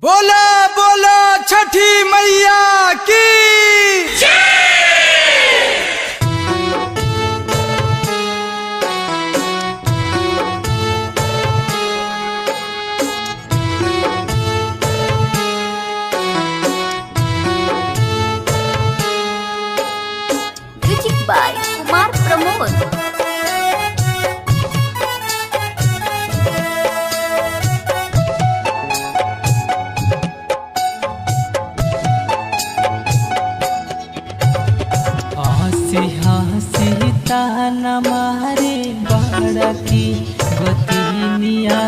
बोला बोला छठी मैया की म्यूजिक बाय कुमार प्रमोद। हंसी ताना मारे बड़ा की गोतिनिया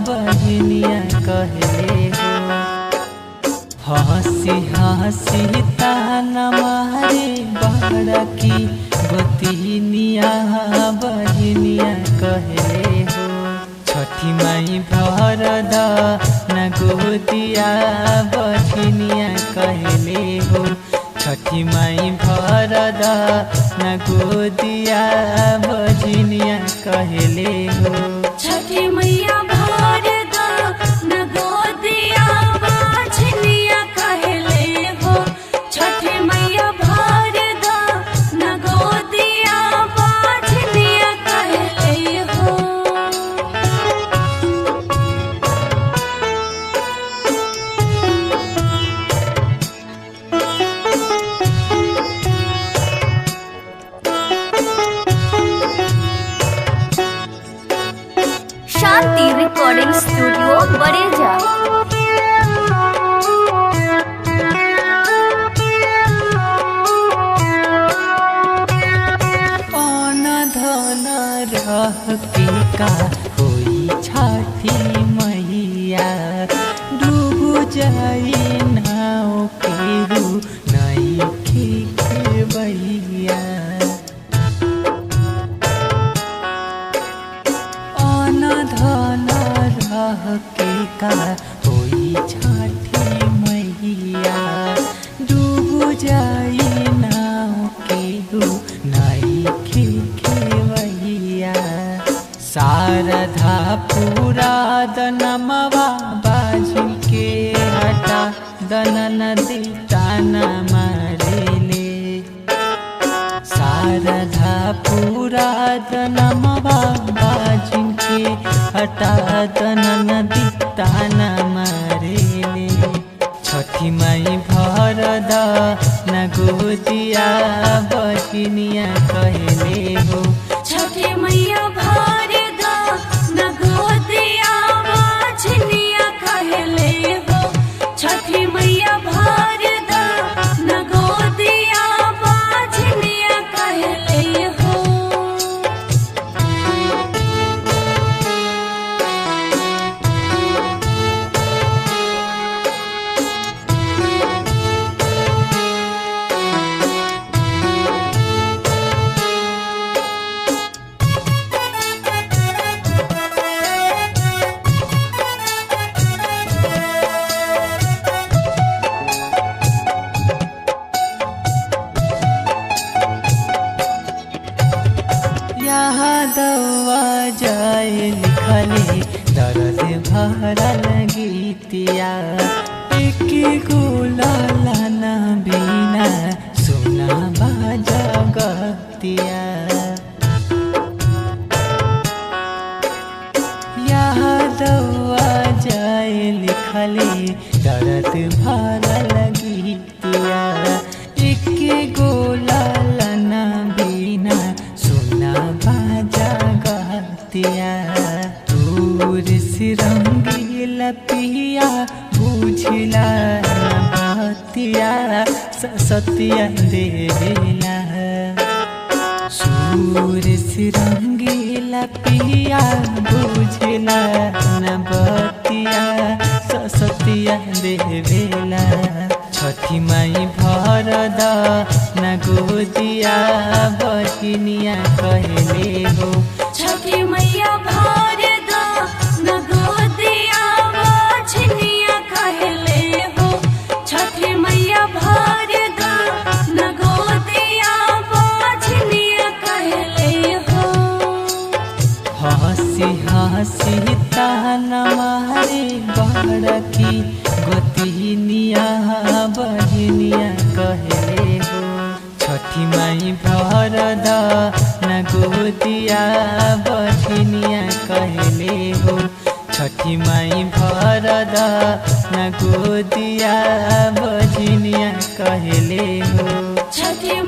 बहनिया कहले हो। हंसी ताना मारे बड़ा की गोतिनिया बहनिया कहले हो। छठी माई भर द न गोदिया बहनिया कहले हो। छठी माई भर द न गोदिया बजनिया कहले हो। छठी मैया भर द न गोदिया बजनिया कहले हो। छठी मैया भर द न गोदिया बजनिया कहले हो। शांति रिकॉर्डिंग स्टूडियो बड़ेजा। धन रह के का होई छठी मैया डूब जाई नाव केरू नई के बैया। धन रह के का होई छठी मैया डूब जाई नाव केरू नई खेवैया। शारदा पूरा दनमवा बाजी के हटा दनन दिटाना मारेले। शारदा पूरा दनमवा बाजी के हटा दनन दिटाना मारेले। छठी माई भर द न गोदिया बजनिया कहले हो। छठी मैया भर द न गोदिया बजनिया कहले हो। छठी मैया भर द न गोदिया बजनिया कहले हो। यादवा जाए लिखले दर्द भरल गीतिया। एक गोला न बिना सुना बाजगतिया। यादवा जाए लिखले दर्द भरल गीतिया। एक गोला न बिना सुना बाजगतिया। दूर से रंगीला पिया बुझला बतिया सतिया देवेला। सूर से रंगीला पिया बुझला न बतिया सतिया देवेला। छठी माई भर द न गोदिया बजनिया कहले हो। छठी मैया भर द न गोदिया बजनिया कहले हो। छठी मैया भर द न गोदिया बजनिया कहले हो। हंसी ताना मारे बड़ा की गोतिनिया बहिनिया कहले हो छठी माई भर द न गोदिया बहिनिया कहले हो छठी माई भर द न गोदिया बहिनिया कहले हो छठी